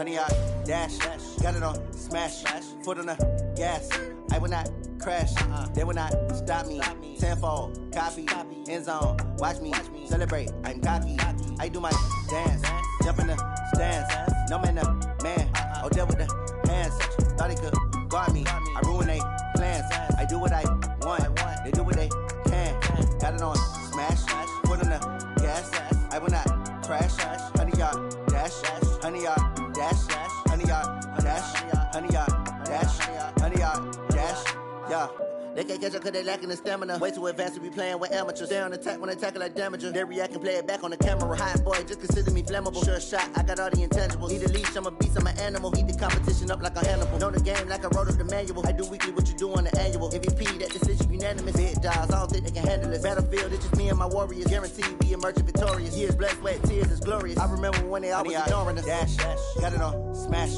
100 yard dash. Got it on smash. Foot on the gas. I will not crash. They will not stop me. Tenfold, copy, end zone. Watch me celebrate. I'm cocky. I do my dance. Jump in the stands. No man, the man. Odell with the hands. Thought he could guard me. I ruin they plans. I do what I want. They do what they can. Got it on smash. Foot on the gas. I will not crash. 100 yard dash. 100 yard dash. 100 yard dash. 100 yard dash. 100 yard dash. Yeah. They can't catch up cause they lacking the stamina. Way too advanced to be playing with amateurs. Stay on attack when I tackle like damager. They react and play it back on the camera. Hot boy, just consider me flammable. Sure shot, I got all the intangibles. Need a leash, I'm a beast, I'm an animal. Heat the competition up like a Hannibal. Know the game like I wrote up the manual. I do weekly what you do on the annual. MVP, that decision unanimous. Big jobs, I don't think they can handle it. Battlefield, it's just me and my warriors. Guaranteed we emerge victorious. Years, blood, sweat, tears, is glorious. I remember when they always ignoring us. Dash, got it on smash.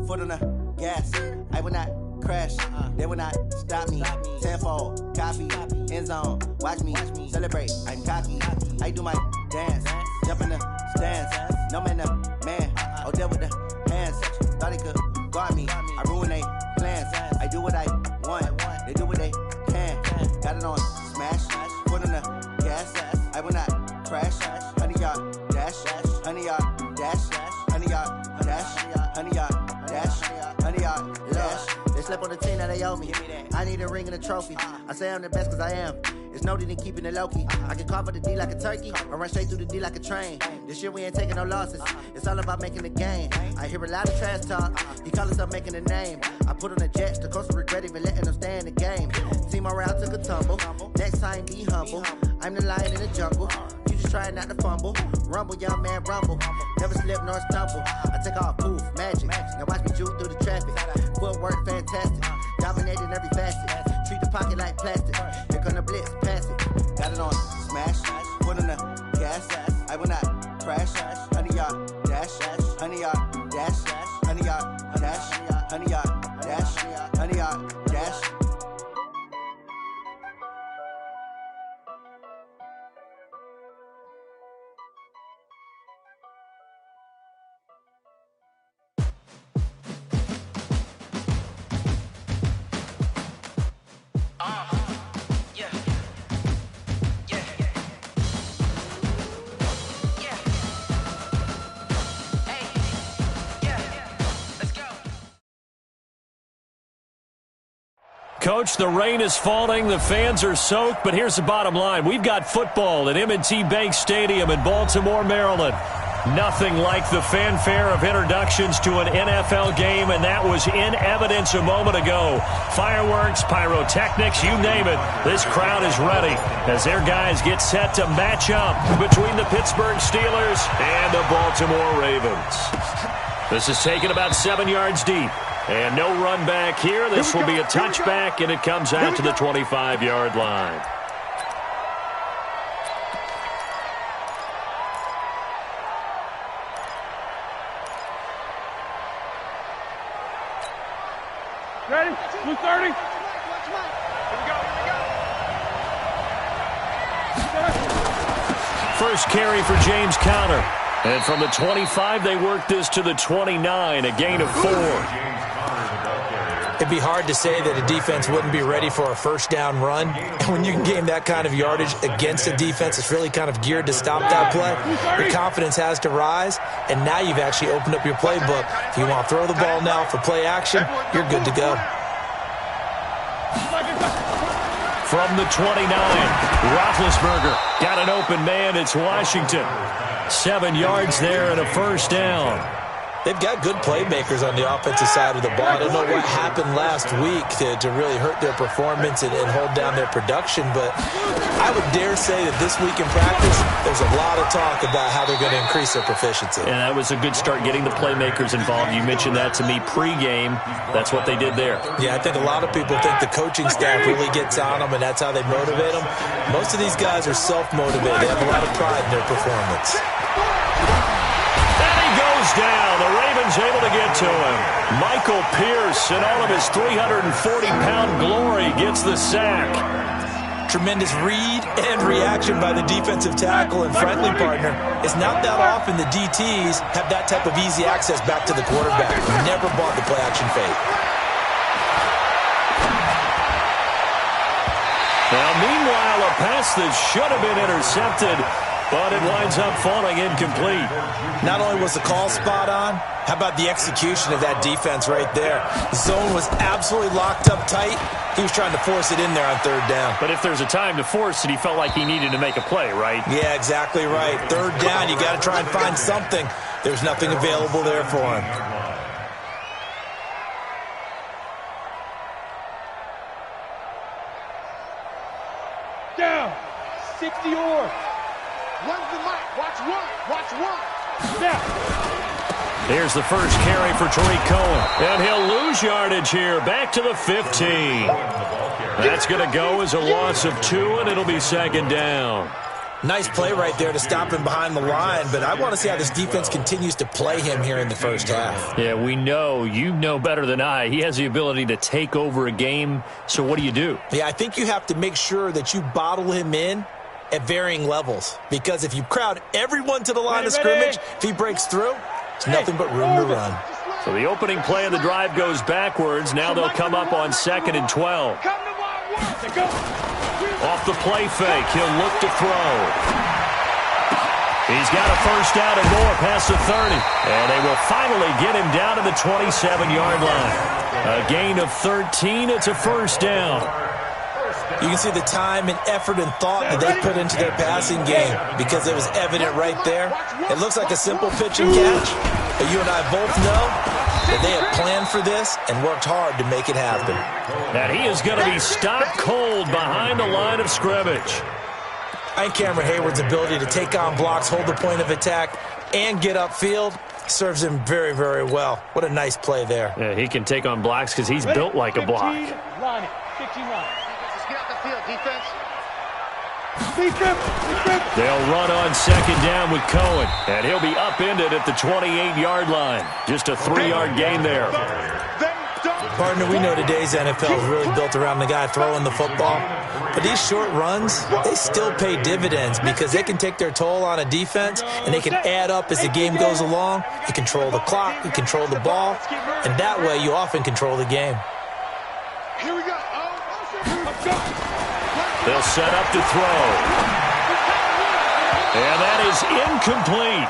Foot on the gas. I will not crash. They will not stop me. Tenfold, copy, end zone. Watch me celebrate. I'm cocky. I do my dance. Jump in the stands. No man, the man. Odell with the hands. Thought he could guard me. I ruin they plans. I do what I want. They do what they can. Got it on smash. Foot on the gas. I will not crash. 100 yard dash. 100 yard dash. 100 yard dash. 100 yard dash. 100 yard dash. They slept on the team that they owe me. I need a ring and a trophy. I say I'm the best cause I am. It's no need in keeping it low-key. I can carve up the D like a turkey or run straight through the D like a train. This year we ain't taking no losses. It's all about making the game. I hear a lot of trash talk. He call himself making a name. I put on the Jets. The coach will regret even letting them stay in the game. Team around took a tumble. Next time be humble. I'm the lion in the jungle. You just trying not to fumble. Rumble, young man, rumble. Never slip nor stumble. I take off, poof, magic. Now watch me juke through the traffic. Footwork fantastic. Dominating every facet. Treat the pocket like plastic. Here come the blitz, pass it. Got it on smash. Foot on the gas. I will not crash. 100 yard dash. 100 yard dash. 100 yard dash. 100 yard dash. 100 yard dash. Coach, the rain is falling, the fans are soaked, but here's the bottom line. We've got football at M&T Bank Stadium in Baltimore, Maryland. Nothing like the fanfare of introductions to an NFL game, and that was in evidence a moment ago. Fireworks, pyrotechnics, you name it. This crowd is ready as their guys get set to match up between the Pittsburgh Steelers and the Baltimore Ravens. This is taken about 7 yards deep. And no run back here. This will be a touchback, and it comes out to the 25-yard line. Ready? 230. Here we go. First carry for James Conner. And from the 25, they work this to the 29, a gain of 4. It'd be hard to say that a defense wouldn't be ready for a first down run. And when you can gain that kind of yardage against a defense that's really kind of geared to stop that play, your confidence has to rise, and now you've actually opened up your playbook. If you want to throw the ball now for play action, you're good to go. From the 29, Roethlisberger got an open man. It's Washington. 7 yards there and a first down. They've got good playmakers on the offensive side of the ball. I don't know what happened last week to really hurt their performance and hold down their production, but I would dare say that this week in practice, there's a lot of talk about how they're going to increase their proficiency. And that was a good start, getting the playmakers involved. You mentioned that to me pregame. That's what they did there. Yeah, I think a lot of people think the coaching staff really gets on them, and that's how they motivate them. Most of these guys are self-motivated. They have a lot of pride in their performance. Down. The Ravens able to get to him. Michael Pierce, in all of his 340-pound glory, gets the sack. Tremendous read and reaction by the defensive tackle and friendly partner. It's not that often the DTs have that type of easy access back to the quarterback. Never bought the play-action fake. Now, meanwhile, a pass that should have been intercepted, but it winds up falling incomplete. Not only was the call spot on, how about the execution of that defense right there? The zone was absolutely locked up tight. He was trying to force it in there on third down. But if there's a time to force it, he felt like he needed to make a play, right? Yeah, exactly right. Third down, you got to try and find something. There's nothing available there for him. Down. 60 or. Runs the mic. Watch one. Watch one. Snap. Here's the first carry for Tariq Cohen. And he'll lose yardage here. Back to the 15. That's going to go as a loss of 2, and it'll be second down. Nice play right there to stop him behind the line, but I want to see how this defense continues to play him here in the first half. Yeah, we know. You know better than I. He has the ability to take over a game, so what do? Yeah, I think you have to make sure that you bottle him in at varying levels, because if you crowd everyone to the line of scrimmage, if he breaks through, it's nothing but room to run. So the opening play of the drive goes backwards. Now they'll come up on 2nd and 12. Off the play fake, he'll look to throw. He's got a first down and more past the 30. And they will finally get him down to the 27-yard line. A gain of 13, it's a first down. You can see the time and effort and thought that they put into their passing game, because it was evident right there. It looks like a simple pitch and catch, but you and I both know that they have planned for this and worked hard to make it happen. And he is going to be stopped cold behind the line of scrimmage. I think Cameron Hayward's ability to take on blocks, hold the point of attack, and get upfield serves him very, very well. What a nice play there. Yeah, he can take on blocks because he's built like a block. Line it. 15 line. Get out the field, defense. They'll run on 2nd down with Cohen, and he'll be upended at the 28-yard line. Just a 3-yard gain there. Partner, we know today's NFL is really built around the guy throwing the football. But these short runs, they still pay dividends because they can take their toll on a defense, and they can add up as the game goes along. You control the clock, you control the ball, and that way you often control the game. Here we go. They'll set up to throw. And that is incomplete.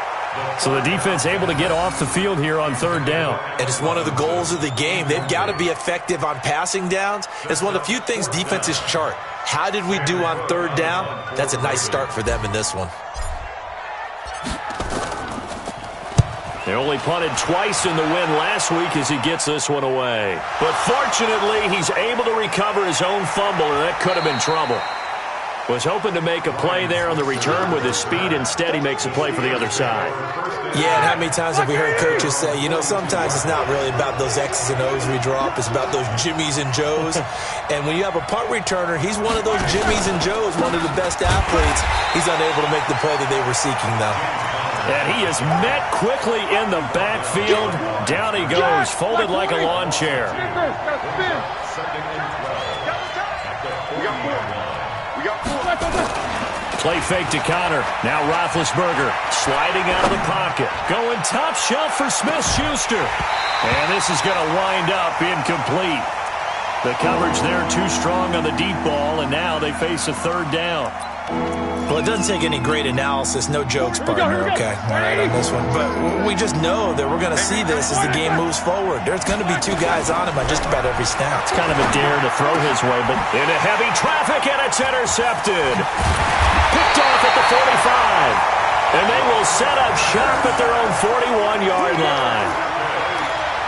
So the defense able to get off the field here on 3rd down. And it's one of the goals of the game. They've got to be effective on passing downs. It's one of the few things defenses chart. How did we do on 3rd down? That's a nice start for them in this one. They only punted twice in the win last week as he gets this one away. But fortunately, he's able to recover his own fumble, and that could have been trouble. Was hoping to make a play there on the return with his speed. Instead, he makes a play for the other side. Yeah, and how many times have we heard coaches say, you know, sometimes it's not really about those X's and O's we draw up. It's about those Jimmies and Joes. And when you have a punt returner, he's one of those Jimmies and Joes, one of the best athletes. He's unable to make the play that they were seeking, though. And he is met quickly in the backfield. Down he goes, folded like a lawn chair. Play fake to Connor. Now Roethlisberger sliding out of the pocket. Going top shelf for Smith-Schuster. And this is going to wind up incomplete. The coverage there too strong on the deep ball, and now they face a 3rd down. Well, it doesn't take any great analysis. No jokes, partner, okay? All right, on this one. But we just know that we're going to see this as the game moves forward. There's going to be 2 guys on him on just about every snap. It's kind of a dare to throw his way, but into heavy traffic, and it's intercepted. Picked off at the 45. And they will set up shop at their own 41-yard line.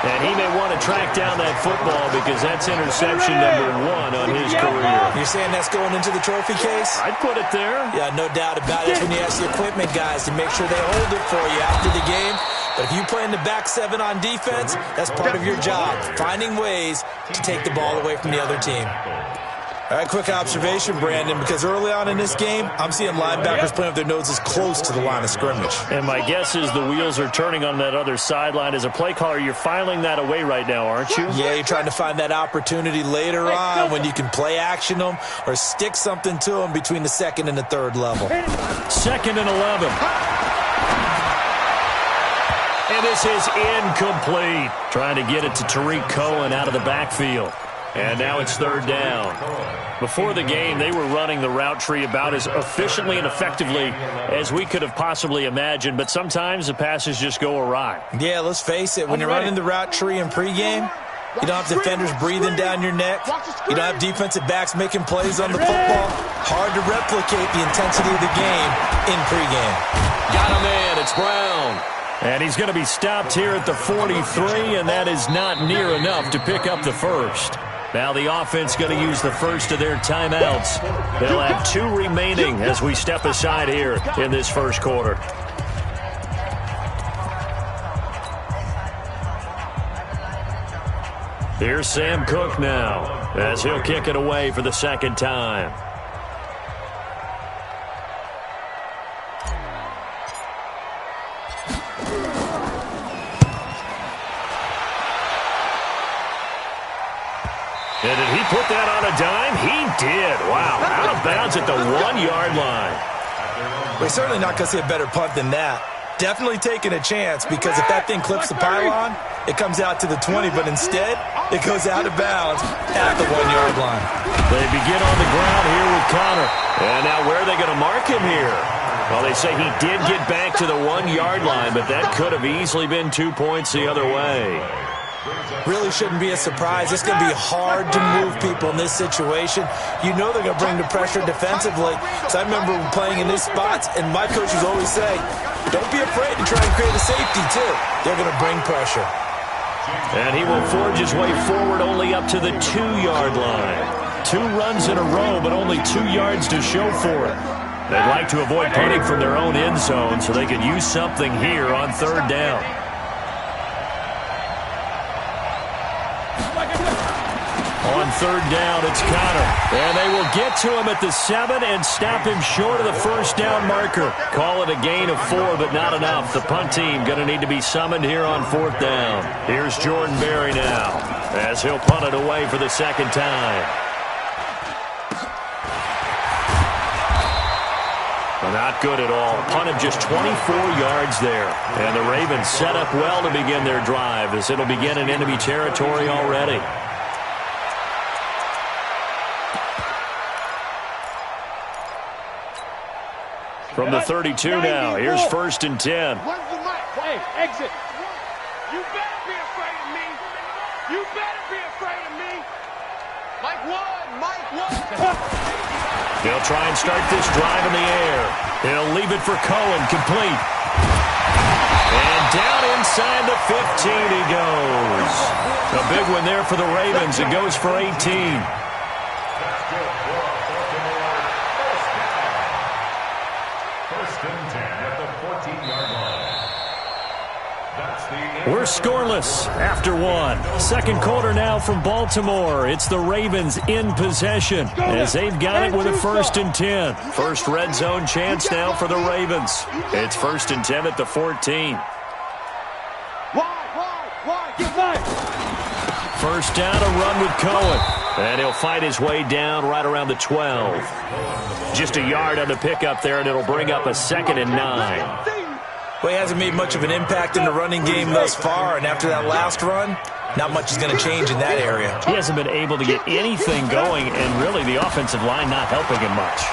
And he may want to track down that football because that's interception number 1 on his career. You're saying that's going into the trophy case? I'd put it there. Yeah, no doubt about it. When you ask the equipment guys to make sure they hold it for you after the game. But if you play in the back 7 on defense, that's part of your job, finding ways to take the ball away from the other team. All right, quick observation, Brandon, because early on in this game, I'm seeing linebackers playing with their noses close to the line of scrimmage. And my guess is the wheels are turning on that other sideline. As a play caller, you're filing that away right now, aren't you? Yeah, you're trying to find that opportunity later on when you can play action them or stick something to them between the second and the third level. 2nd and 11. And this is incomplete. Trying to get it to Tariq Cohen out of the backfield. And now it's 3rd down. Before the game, they were running the route tree about as efficiently and effectively as we could have possibly imagined, but sometimes the passes just go awry. Yeah, let's face it. When you're running the route tree in pregame, you don't have defenders breathing down your neck. You don't have defensive backs making plays on the football. Hard to replicate the intensity of the game in pregame. Got a man. It's Brown. And he's going to be stopped here at the 43, and that is not near enough to pick up the first. Now the offense going to use the first of their timeouts. They'll have 2 remaining as we step aside here in this first quarter. Here's Sam Cook now as he'll kick it away for the 2nd time. And did he put that on a dime? He did. Wow. Out of bounds at the 1-yard line. We're certainly not going to see a better punt than that. Definitely taking a chance, because if that thing clips the pylon, it comes out to the 20, but instead it goes out of bounds at the 1-yard line. They begin on the ground here with Connor. And now where are they going to mark him here? Well, they say he did get back to the 1-yard line, but that could have easily been 2 points the other way. Really shouldn't be a surprise. It's going to be hard to move people in this situation. You know they're going to bring the pressure defensively. So I remember playing in these spots, and my coaches always say, don't be afraid to try and create a safety, too. They're going to bring pressure. And he will forge his way forward only up to the 2-yard line. 2 runs in a row, but only 2 yards to show for it. They'd like to avoid punting from their own end zone so they could use something here on 3rd down. On 3rd down, it's Connor. And they will get to him at the 7 and stop him short of the 1st down marker. Call it a gain of 4, but not enough. The punt team going to need to be summoned here on 4th down. Here's Jordan Berry now as he'll punt it away for the 2nd time. Well, not good at all. Punt of just 24 yards there. And the Ravens set up well to begin their drive as it'll begin in enemy territory already. From the 32 now, here's 1st and 10. Hey, exit. You better be afraid of me. You better be afraid of me. Mike 1, Mike 1. They'll try and start this drive in the air. He'll leave it for Cohen, complete. And down inside the 15 he goes. A big one there for the Ravens. It goes for 18. We're scoreless after 1. 2nd quarter now from Baltimore. It's the Ravens in possession as they've got it with a 1st and 10. First red zone chance now for the Ravens. It's 1st and 10 at the 14. First down, a run with Cohen. And he'll fight his way down right around the 12. Just a yard on the pickup there, and it'll bring up a 2nd and 9. Well, he hasn't made much of an impact in the running game thus far, and after that last run, not much is going to change in that area. He hasn't been able to get anything going, and really the offensive line not helping him much.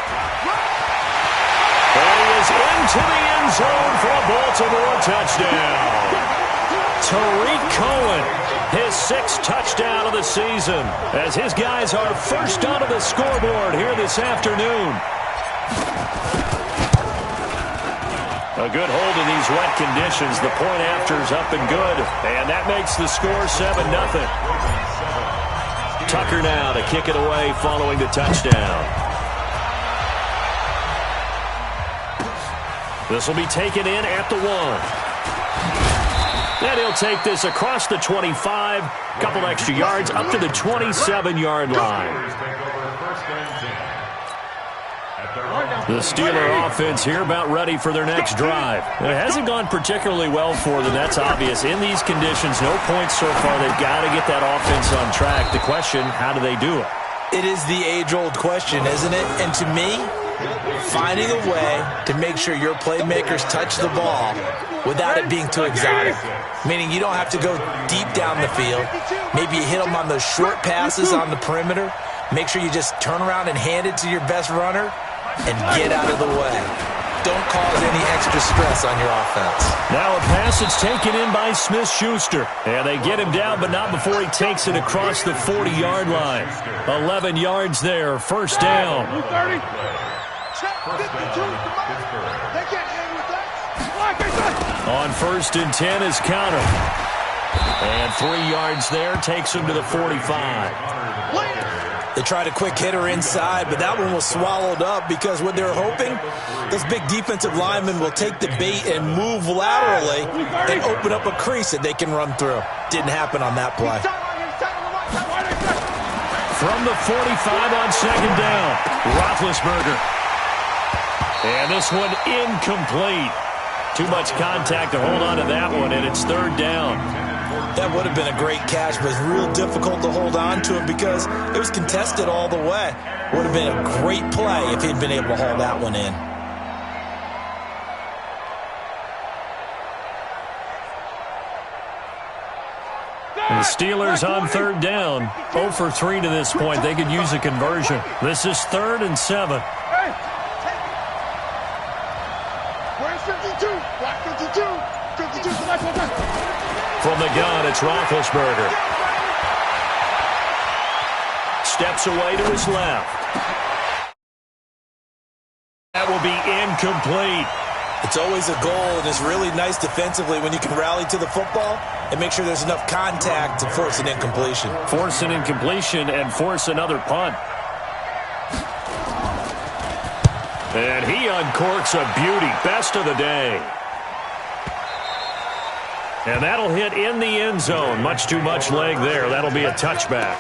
And he is into the end zone for a Baltimore touchdown. Tariq Cohen, his 6th touchdown of the season, as his guys are first onto the scoreboard here this afternoon. A good hold in these wet conditions. The point after's up and good. And that makes the score 7-0. Tucker now to kick it away following the touchdown. This will be taken in at the 1. And he'll take this across the 25. Couple extra yards up to the 27-yard line. The Steeler offense here about ready for their next drive. It hasn't gone particularly well for them. That's obvious. In these conditions, no points so far. They've got to get that offense on track. The question, how do they do it? It is the age-old question, isn't it? And to me, finding a way to make sure your playmakers touch the ball without it being too exotic. Meaning you don't have to go deep down the field. Maybe you hit them on those short passes on the perimeter. Make sure you just turn around and hand it to your best runner and get out of the way. Don't cause any extra stress on your offense. Now a pass that's taken in by Smith-Schuster. And they get him down, but not before he takes it across the 40-yard line. 11 yards there, first down. On 1st and 10 is counter. And 3 yards there takes him to the 45. They tried a quick hitter inside, but that one was swallowed up because what they were hoping, those big defensive linemen will take the bait and move laterally and open up a crease that they can run through. Didn't happen on that play. From the 45 on 2nd down, Roethlisberger. And this one incomplete. Too much contact to hold on to that one, and it's 3rd down. That would have been a great catch, but it's real difficult to hold on to it because it was contested all the way. Would have been a great play if he'd been able to hold that one in. The Steelers on 3rd down. 0 for 3 to this point. They could use a conversion. This is 3rd and 7. Where's 52? Black 52. 52 select. From the gun, it's Roethlisberger. Steps away to his left. That will be incomplete. It's always a goal, and it's really nice defensively when you can rally to the football and make sure there's enough contact to force an incompletion. Force an incompletion and force another punt. And he uncorks a beauty. Best of the day. And that'll hit in the end zone. Much too much leg there. That'll be a touchback.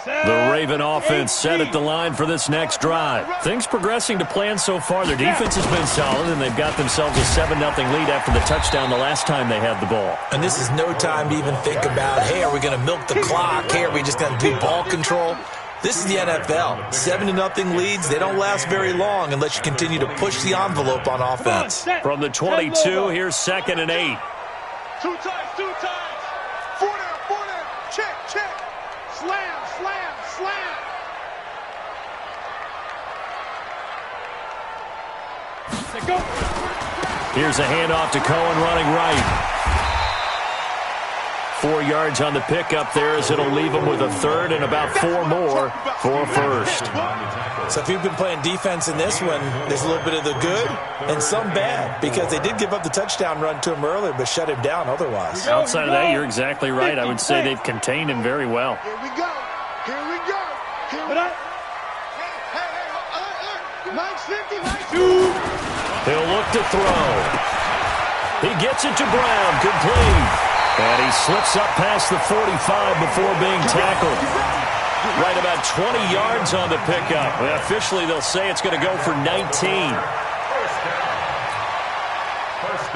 The Raven offense set at the line for this next drive. Things progressing to plan so far. Their defense has been solid, and they've got themselves a 7-0 lead after the touchdown the last time they had the ball. And this is no time to even think about, hey, are we going to milk the clock? Hey, are we just going to do ball control? This is the NFL. 7-0 leads, they don't last very long unless you continue to push the envelope on offense. From the 22, here's 2nd and 8. 2 times. 4 down. Check. Slam. Go. Here's a handoff to Cohen running right. 4 yards on the pickup there as it'll leave him with a 3rd and about 4 more for a 1st. So if you've been playing defense in this one, there's a little bit of the good and some bad because they did give up the touchdown run to him earlier but shut him down otherwise. Outside of that, you're exactly right. I would say they've contained him very well. Here we go. Mike's 50. He'll look to throw. He gets it to Brown. Complete. And he slips up past the 45 before being tackled. Right about 20 yards on the pickup. Well, officially, they'll say it's going to go for 19. First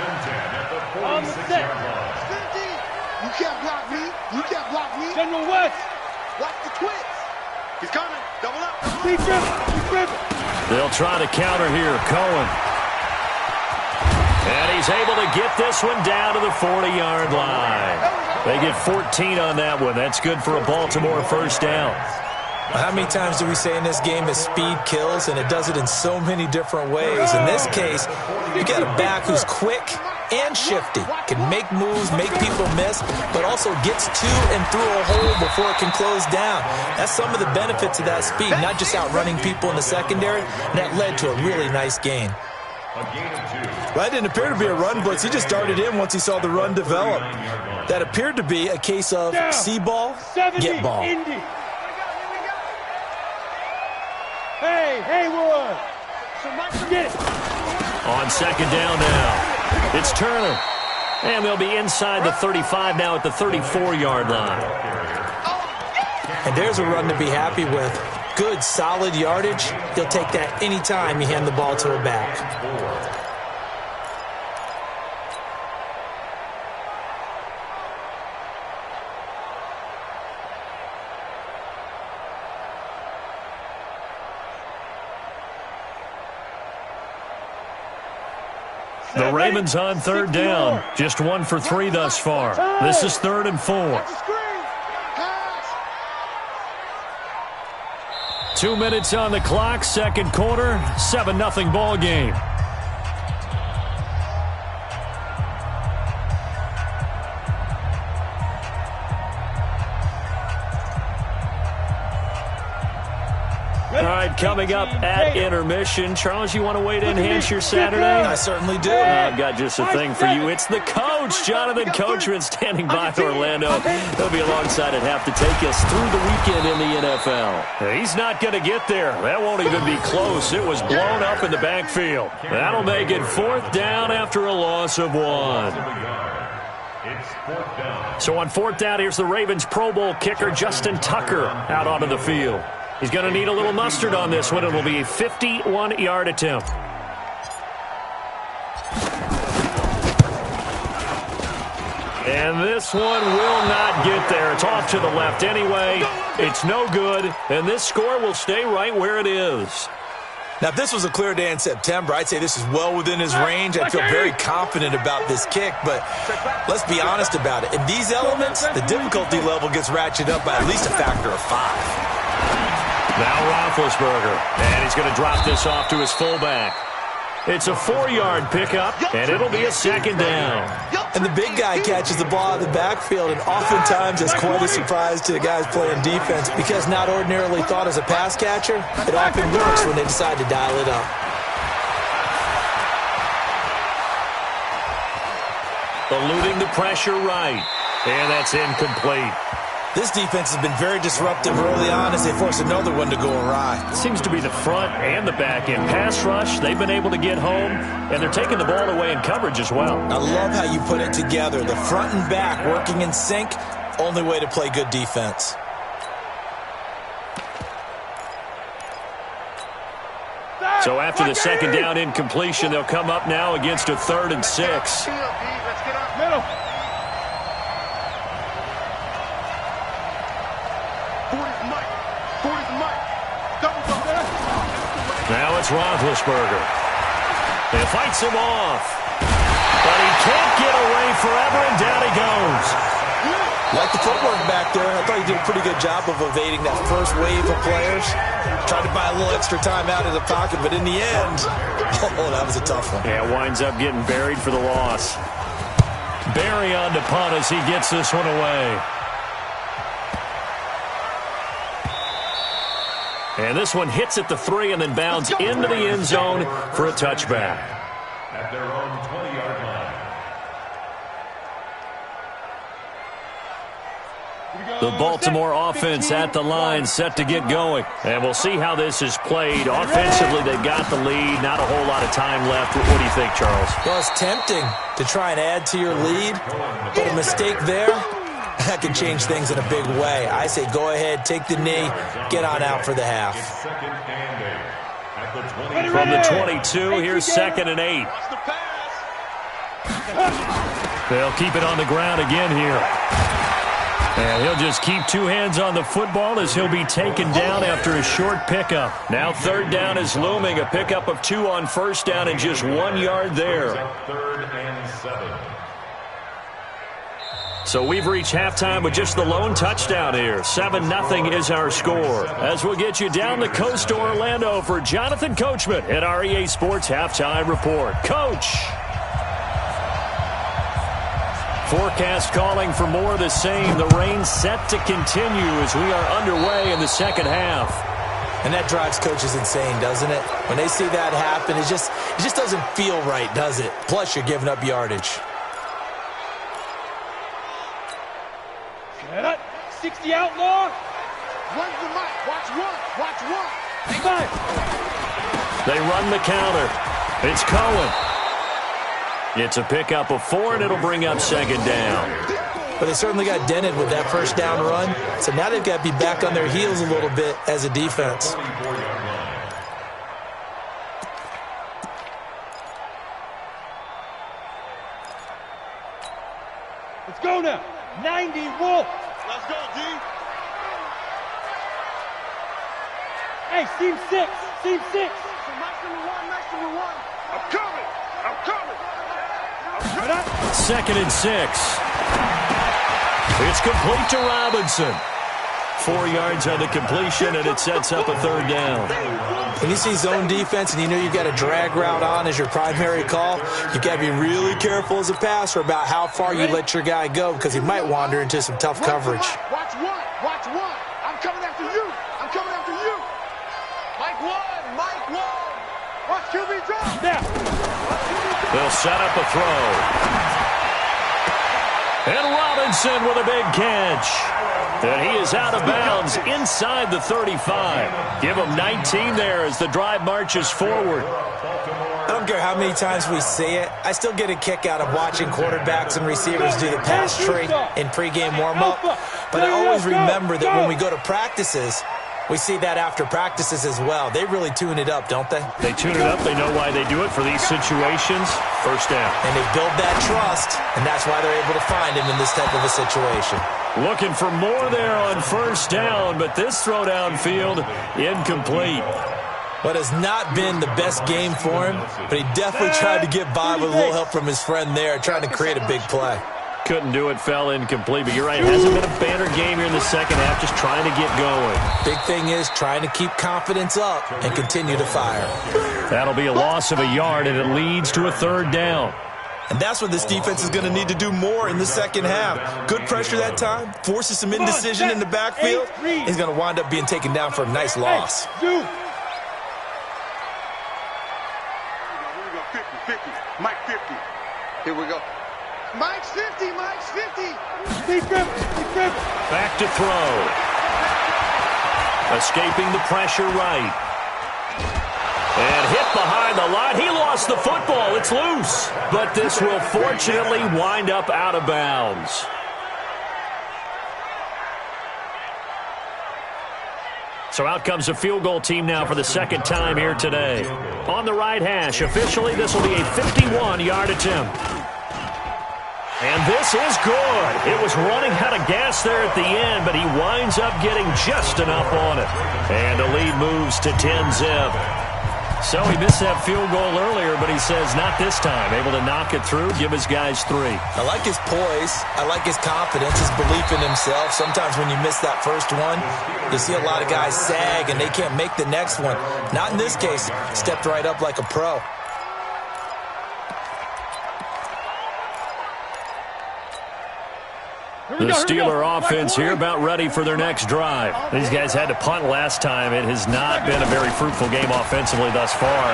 and 10 at the 46-yard line. You can't block me. General West. Watch the twist. He's coming. Double up. Keep dribbling. They'll try to counter here. Cohen. And he's able to get this one down to the 40-yard line. They get 14 on that one. That's good for a Baltimore first down. How many times do we say in this game that speed kills, and it does it in so many different ways? In this case, you got a back who's quick and shifty, can make moves, make people miss, but also gets to and through a hole before it can close down. That's some of the benefits of that speed, not just outrunning people in the secondary, and that led to a really nice gain. Well, that didn't appear to be a run blitz. He just darted in once he saw the run develop. That appered to be a case of see ball, get ball. Indy. Hey, Haywood. Get it. On 2nd down now, it's Turner. And they'll be inside the 35 now at the 34-yard line. And there's a run to be happy with. Good, solid yardage. He'll take that any time you hand the ball to a back. The Ravens on third down. Just 1 for 3 thus far. This is 3rd and 4. 2 minutes on the clock, second quarter, 7-0 ball game. All right, coming up at intermission. Charles, you want to wait to enhance your Saturday? I certainly do. I've got just a thing for you. It's the coach, Jonathan Coachman, standing by Orlando. He'll be alongside at half to take us through the weekend in the NFL. He's not going to get there. That won't even be close. It was blown up in the backfield. That'll make it 4th down after a loss of 1. So on 4th down, here's the Ravens Pro Bowl kicker Justin Tucker out onto the field. He's going to need a little mustard on this one. It will be a 51-yard attempt. And this one will not get there. It's off to the left anyway. It's no good, and this score will stay right where it is. Now, if this was a clear day in September, I'd say this is well within his range. I feel very confident about this kick, but let's be honest about it. In these elements, the difficulty level gets ratcheted up by at least a factor of 5. Now Roethlisberger, and he's going to drop this off to his fullback. It's a 4-yard pickup, and it'll be a 2nd down. And the big guy catches the ball out of the backfield, and oftentimes it's quite a surprise to the guys playing defense because not ordinarily thought as a pass catcher, it often works when they decide to dial it up. Eluding the pressure right, and that's incomplete. This defense has been very disruptive early on as they force another one to go awry. Seems to be the front and the back end. Pass rush, they've been able to get home, and they're taking the ball away in coverage as well. I love how you put it together. The front and back working in sync, only way to play good defense. So after the 2nd down incompletion, they'll come up now against a 3rd and 6. Middle. Now it's Roethlisberger. He fights him off. But he can't get away forever, and down he goes. Like the footwork back there, I thought he did a pretty good job of evading that first wave of players. Tried to buy a little extra time out of the pocket, but in the end, oh, that was a tough one. Yeah, winds up getting buried for the loss. Barry on the punt as he gets this one away. And this one hits at the 3 and then bounds into the end zone for a touchback. At their own 20-yard line. The Baltimore offense at the line, set to get going. And we'll see how this is played. Offensively, they've got the lead. Not a whole lot of time left. What do you think, Charles? Well, it's tempting to try and add to your lead, but a mistake there, that can change things in a big way. I say go ahead, take the knee, get on out for the half. From the 22, here's 2nd and 8. They'll keep it on the ground again here. And he'll just keep 2 hands on the football as he'll be taken down after a short pickup. Now 3rd down is looming, a pickup of 2 on 1st down and just 1 yard there. 3rd and 7. So we've reached halftime with just the lone touchdown here. 7-0 is our score. As we'll get you down the coast to Orlando for Jonathan Coachman at our EA Sports Halftime Report. Coach! Forecast calling for more of the same. The rain set to continue as we are underway in the 2nd half. And that drives coaches insane, doesn't it? When they see that happen, it just doesn't feel right, does it? Plus, you're giving up yardage. 60 outlaw. Run the mic. Watch one. Watch one. They run the counter. It's Cohen. It's a pickup of 4, and it'll bring up second down. But they certainly got dented with that first down run, so now they've got to be back on their heels a little bit as a defense. Let's go now. 90 Wolf. Let's go, D. Hey, seam 6. Seam 6. Nice number one. I'm coming. I'm coming. Second and 6. It's complete to Robinson. 4 yards on the completion, and it sets up a third down. When you see zone defense and you know you've got a drag route on as your primary call, you've got to be really careful as a passer about how far you let your guy go because he might wander into some tough coverage. Watch one. Watch one. I'm coming after you. I'm coming after you. Mike one. Mike one. Watch QB drop. Now. They'll set up a throw. And Robinson with a big catch. And he is out of bounds inside the 35. Give him 19 there as the drive marches forward. I don't care how many times we see it. I still get a kick out of watching quarterbacks and receivers do the pass tree in pregame warm-up. But I always remember that when we go to practices, we see that after practices as well. They really tune it up, don't they? They tune it up. They know why they do it for these situations. First down. And they build that trust, and that's why they're able to find him in this type of a situation. Looking for more there on first down, but this throw downfield incomplete. What has not been the best game for him, but he definitely tried to get by with a little help from his friend there, trying to create a big play. Couldn't do it, fell incomplete. But you're right, it hasn't been a banner game here in the second half, just trying to get going. Big thing is trying to keep confidence up and continue to fire. That'll be a loss of a yard, and it leads to a third down. And that's what this defense is going to need to do more in the second half. Good pressure that time, forces some indecision in the backfield. He's going to wind up being taken down for a nice loss. Here we go, 50, 50. Mike 50. Here we go. Mike's 50. Mike's 50. Back to throw. Escaping the pressure right. And hit behind the line. He lost the football. It's loose. But this will fortunately wind up out of bounds. So out comes a field goal team now for the second time here today. On the right hash, officially, this will be a 51-yard attempt. And this is good. It was running out of gas there at the end, but he winds up getting just enough on it. And the lead moves to 10-zip. So he missed that field goal earlier, but he says not this time. Able to knock it through, give his guys 3. I like his poise. I like his confidence, his belief in himself. Sometimes when you miss that first one, you see a lot of guys sag and they can't make the next one. Not in this case. Stepped right up like a pro. The Steeler offense here about ready for their next drive. These guys had to punt last time. It has not been a very fruitful game offensively thus far.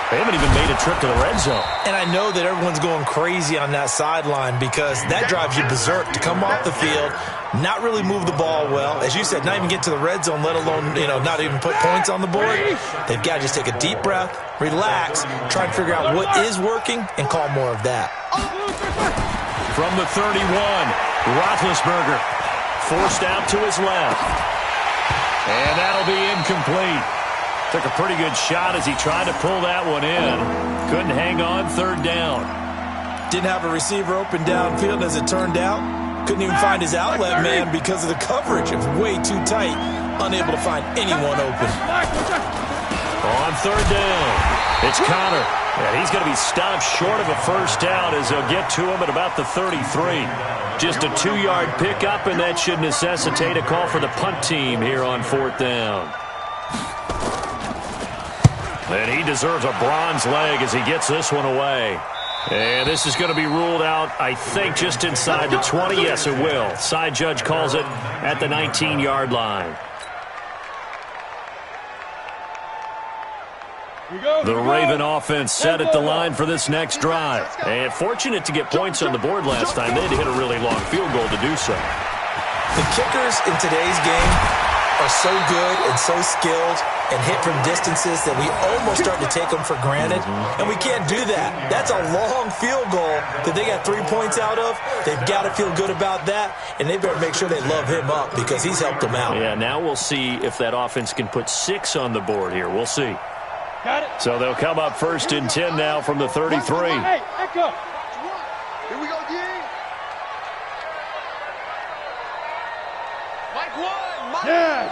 They haven't even made a trip to the red zone. And I know that everyone's going crazy on that sideline because that drives you berserk to come off the field, not really move the ball well. As you said, not even get to the red zone, let alone, not even put points on the board. They've got to just take a deep breath, relax, try and figure out what is working, and call more of that. From the 31, Roethlisberger forced out to his left. And that'll be incomplete. Took a pretty good shot as he tried to pull that one in. Couldn't hang on, third down. Didn't have a receiver open downfield as it turned out. Couldn't even find his outlet man because of the coverage. It was way too tight. Unable to find anyone open. On third down, it's Connor. And he's going to be stopped short of a first down as they'll get to him at about the 33. Just a 2-yard pickup, and that should necessitate a call for the punt team here on fourth down. And he deserves a bronze leg as he gets this one away. And this is going to be ruled out, I think, just inside the 20. Yes, it will. Side judge calls it at the 19-yard line. The Raven offense set at the line for this next drive. And fortunate to get points on the board last time. They had to hit a really long field goal to do so. The kickers in today's game are so good and so skilled and hit from distances that we almost start to take them for granted, and we can't do that. That's a long field goal that they got 3 points out of. They've got to feel good about that, and they better make sure they love him up because he's helped them out. Yeah, now we'll see if that offense can put 6 on the board here. We'll see. Got it. So they'll come up 1st and 10 now from the 33. Hey, echo. Here we go, D. Mike one. Mike.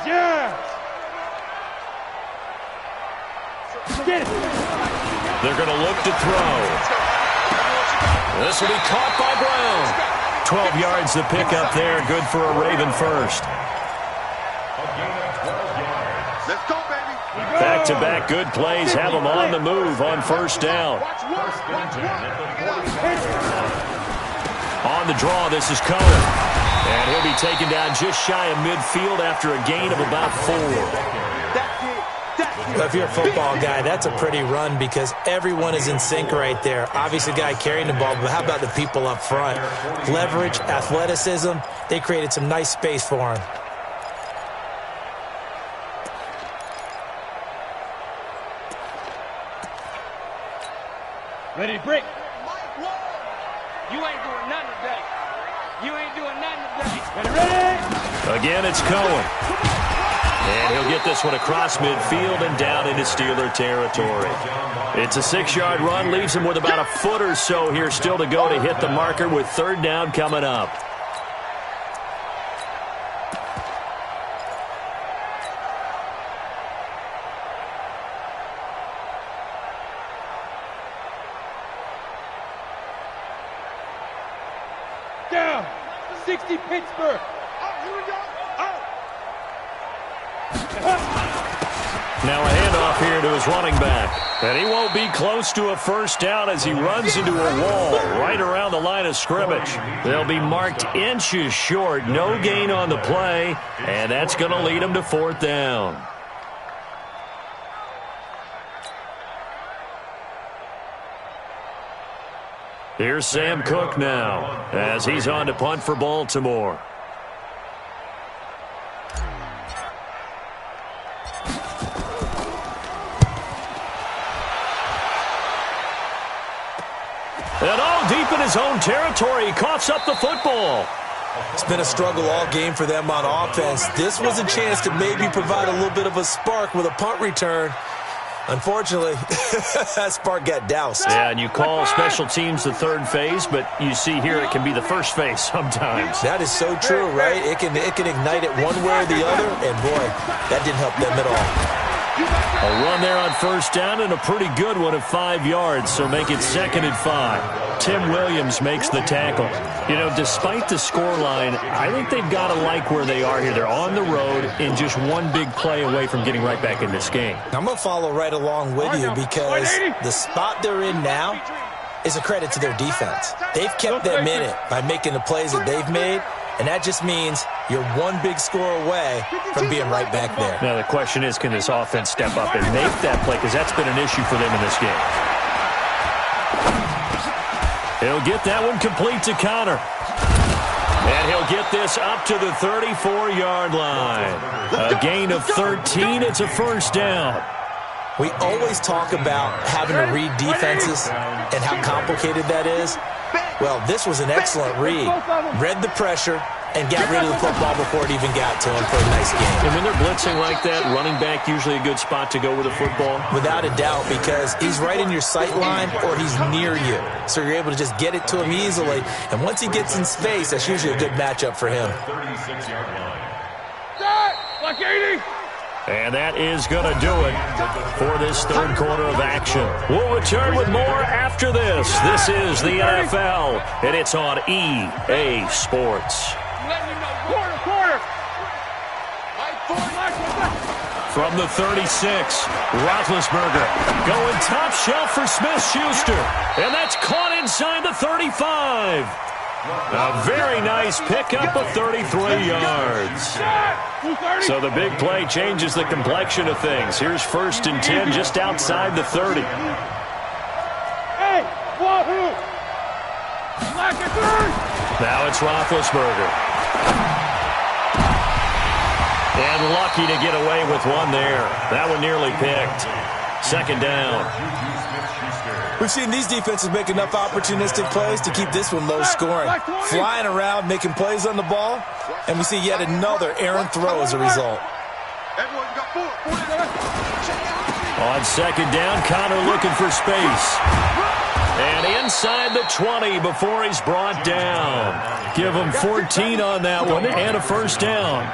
Yeah. Get it. They're going to look to throw. This will be caught by Brown. 12 yards the pickup there. Good for a Raven first. Let's go, baby. Back-to-back good plays have them on the move on 1st down. On the draw, this is Cohen. And he'll be taken down just shy of midfield after a gain of about 4. Well, if you're a football guy, that's a pretty run because everyone is in sync right there. Obviously, the guy carrying the ball, but how about the people up front? Leverage, athleticism, they created some nice space for him. Ready to break. You ain't doing nothing today. You ain't doing nothing today. Ready. Again, it's Cohen. And he'll get this one across midfield and down into Steeler territory. It's a 6-yard run, leaves him with about a foot or so here still to go to hit the marker with 3rd down coming up. Down. 60 Pittsburgh. Here we go. Now a handoff here to his running back. And he won't be close to a 1st down as he runs into a wall right around the line of scrimmage. They'll be marked inches short. No gain on the play. And that's going to lead him to 4th down. Here's Sam Cook now as he's on to punt for Baltimore. And all deep in his own territory, he coughs up the football. It's been a struggle all game for them on offense. This was a chance to maybe provide a little bit of a spark with a punt return. Unfortunately, that spark got doused. Yeah, and you call special teams the 3rd phase, but you see here it can be the 1st phase sometimes. That is so true, right? It can ignite it one way or the other, and boy, that didn't help them at all. A run there on 1st down and a pretty good one of 5 yards, so make it 2nd and 5. Tim Williams makes the tackle. You know, despite the scoreline, I think they've got to like where they are here. They're on the road and just one big play away from getting right back in this game. I'm going to follow right along with you because the spot they're in now is a credit to their defense. They've kept them in it by making the plays that they've made, and that just means you're one big score away from being right back there. Now, the question is, can this offense step up and make that play? Because that's been an issue for them in this game. He'll get that one complete to Connor. And he'll get this up to the 34-yard line. A gain of 13. It's a 1st down. We always talk about having to read defenses and how complicated that is. Well, this was an excellent read. Read the pressure and got rid of the football before it even got to him for a nice game. And when they're blitzing like that, running back usually a good spot to go with a football? Without a doubt, because he's right in your sight line or he's near you. So you're able to just get it to him easily. And once he gets in space, that's usually a good matchup for him. 36-yard line. Like 80. And that is going to do it for this 3rd quarter of action. We'll return with more after this. This is the NFL, and it's on EA Sports. Quarter. From the 36, Roethlisberger going top shelf for Smith-Schuster. And that's caught inside the 35. A very nice pickup of 33 yards. So the big play changes the complexion of things. Here's 1st and 10 just outside the 30. Hey, wahoo! Like a 3rd. Now it's Roethlisberger. And lucky to get away with one there. That one nearly picked. Second down. We've seen these defenses make enough opportunistic plays to keep this one low scoring. Flying around, making plays on the ball, and we see yet another errant throw as a result. On second down, Connor looking for space. And inside the 20 before he's brought down. Give him 14 on that one and a first down.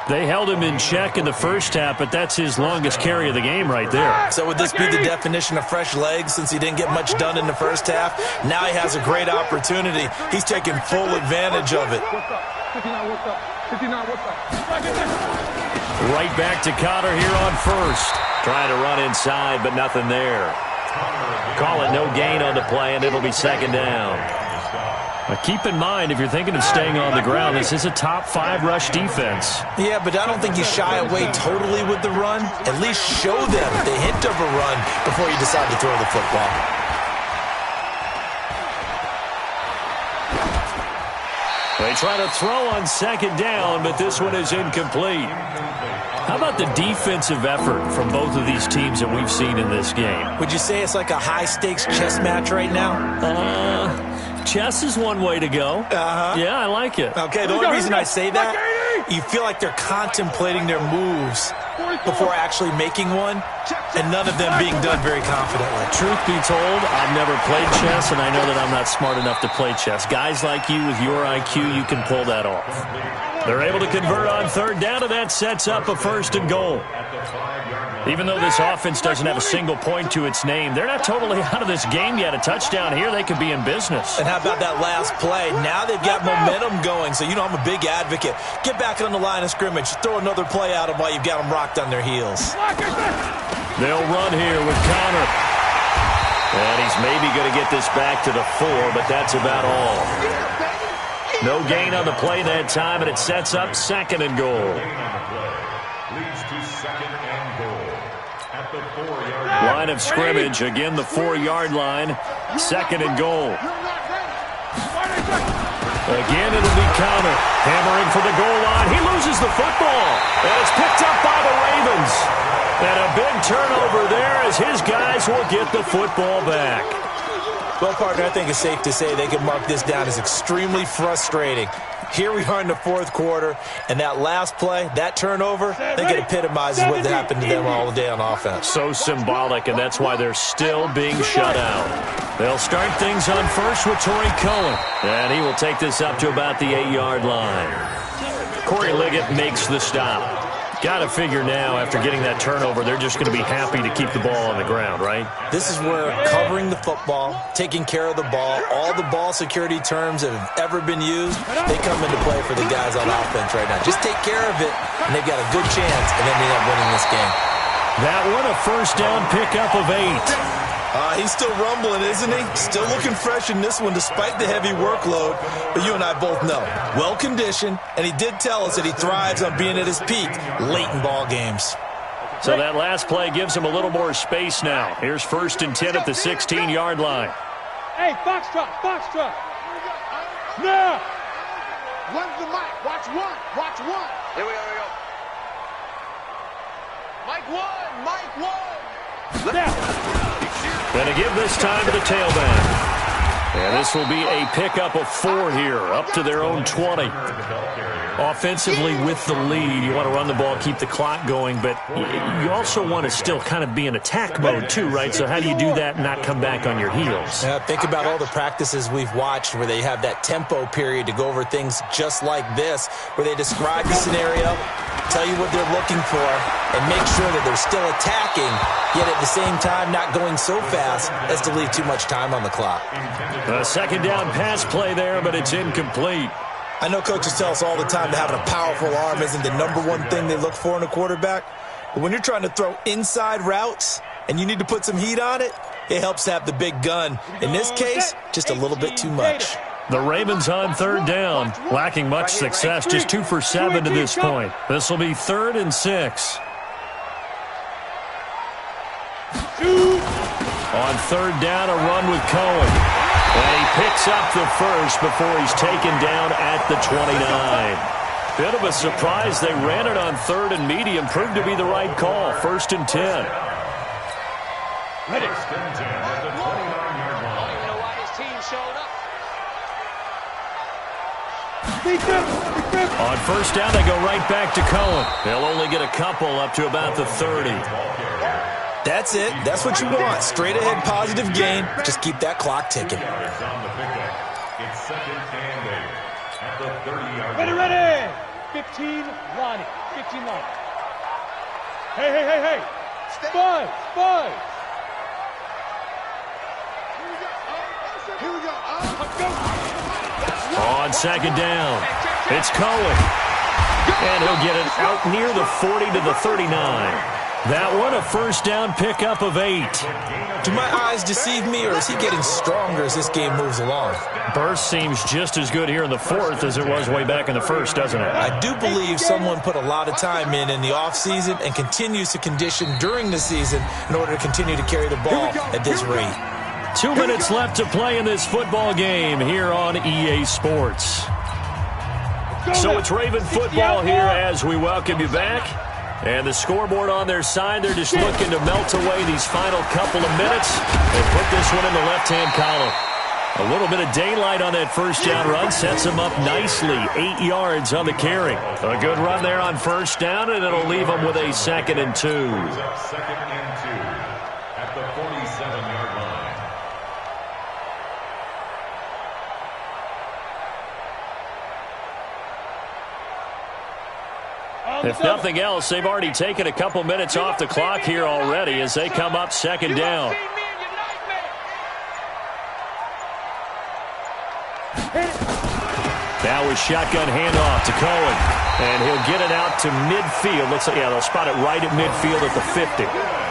They held him in check in the first half, but that's his longest carry of the game right there. So would this be the definition of fresh legs since he didn't get much done in the first half? Now he has a great opportunity. He's taking full advantage of it. Right back to Connor here on first. Trying to run inside, but nothing there. Call it no gain on the play, and it'll be second down. Now keep in mind, if you're thinking of staying on the ground, this is a top 5 rush defense. Yeah, but I don't think you shy away totally with the run. At least show them the hint of a run before you decide to throw the football. They try to throw on second down, but this one is incomplete. How about the defensive effort from both of these teams that we've seen in this game? Would you say it's like a high-stakes chess match right now? Chess is one way to go. Yeah, I like it. Okay, the only reason I say that, you feel like they're contemplating their moves before actually making one, and none of them being done very confidently. Truth be told, I've never played chess, and I know that I'm not smart enough to play chess. Guys like you with your IQ, you can pull that off. They're able to convert on third down, and that sets up a first and goal. Even though this offense doesn't have a single point to its name, they're not totally out of this game yet. A touchdown here, they could be in business. And how about that last play? Now they've got momentum going, so you know I'm a big advocate. Get back on the line of scrimmage. Throw another play at them while you've got them rocked on their heels. They'll run here with Connor. And he's maybe going to get this back to the 4, but that's about all. No gain on the play that time, and it sets up second and goal. Line of scrimmage, again the 4-yard line. Second and goal. Again it'll be Connor. Hammering for the goal line. He loses the football. And it's picked up by the Ravens. And a big turnover there as his guys will get the football back. Well, partner, I think it's safe to say they can mark this down as extremely frustrating. Here we are in the fourth quarter, and that last play, that turnover, I think it epitomizes what happened to them all day on offense. So symbolic, and that's why they're still being shut out. They'll start things on first with Torrey Cohen, and he will take this up to about the 8-yard line. Corey Liggett makes the stop. Got to figure now, after getting that turnover, they're just going to be happy to keep the ball on the ground, right? This is where covering the football, taking care of the ball, all the ball security terms that have ever been used, they come into play for the guys on offense right now. Just take care of it, and they've got a good chance of ending up winning this game. That one, a first down pickup of 8. He's still rumbling, isn't he? Still looking fresh in this one despite the heavy workload. But you and I both know, well-conditioned, and he did tell us that he thrives on being at his peak late in ball games. So that last play gives him a little more space now. Here's first and 10 at the 16-yard line. Hey, foxtrot, foxtrot. No! One's the mic. Watch one. Watch one. Here we go. Mike 1. Mike 1. Going to give this time to the tailback. And this will be a pickup of 4 here, up to their own 20. Offensively with the lead, you want to run the ball, keep the clock going, but you also want to still kind of be in attack mode too, right? So how do you do that and not come back on your heels? Yeah, think about all the practices we've watched where they have that tempo period to go over things just like this, where they describe the scenario, tell you what they're looking for, and make sure that they're still attacking, yet at the same time not going so fast as to leave too much time on the clock. A second down pass play there, but it's incomplete. I know coaches tell us all the time that having a powerful arm isn't the #1 thing they look for in a quarterback. But when you're trying to throw inside routes and you need to put some heat on it, it helps to have the big gun. In this case, just a little bit too much. The Ravens on third down, lacking much success, just 2 for 7 to this point. This will be 3rd and 6. On third down, a run with Cohen. And he picks up the first before he's taken down at the 29. Bit of a surprise. They ran it on 3rd and medium. Proved to be the right call. 1st and 10. Ready. 1st and 10 at the 29-yard line. I don't even know why his team showed up. On 1st down, they go right back to Cohen. They'll only get a couple up to about the 30. That's it. That's what you want. Straight ahead positive gain. Just keep that clock ticking. It's on the pickup. It's 2nd and 8 at the 30-yard Ready, line. ready. 15, Lonnie. 15, Lonnie. Hey. Five. Here we go. On 2nd down, it's Cohen. And he'll get it out near the 40 to the 39. That one, a 1st down pickup of 8. Do my eyes deceive me, or is he getting stronger as this game moves along? Burst seems just as good here in the 4th as it was way back in the 1st, doesn't it? I do believe someone put a lot of time in the offseason and continues to condition during the season in order to continue to carry the ball at this rate. 2 minutes left to play in this football game here on EA Sports. So it's Raven football here as we welcome you back. And the scoreboard on their side, they're just looking to melt away these final couple of minutes and put this one in the left-hand column. A little bit of daylight on that 1st down run sets them up nicely. 8 yards on the carry. A good run there on 1st down, and it'll leave them with a 2nd and 2. 2nd and 2 at the 47-yard line. If nothing else, they've already taken a couple minutes off the clock here already as they come up 2nd down. Now with shotgun handoff to Cohen. And he'll get it out to midfield. Looks like, they'll spot it right at midfield at the 50.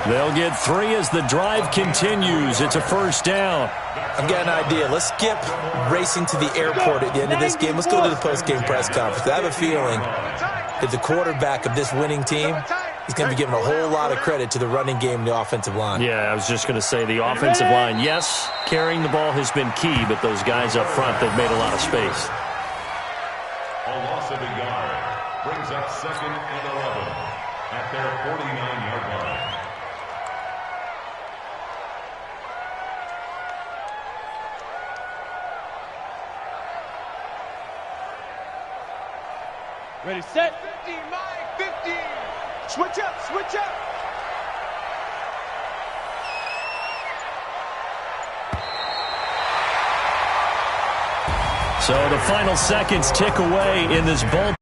They'll get 3 as the drive continues. It's a 1st down. I've got an idea. Let's skip racing to the airport at the end of this game. Let's go to the post-game press conference. I have a feeling that the quarterback of this winning team is going to be given a whole lot of credit to the running game and the offensive line. Yeah, I was just going to say the offensive line. Yes, carrying the ball has been key, but those guys up front, they've made a lot of space. A loss of a yard brings up 2nd and 11 at their 49-yard line. Ready, set. 50, Mike, 50. Switch up. So the final seconds tick away in this ball.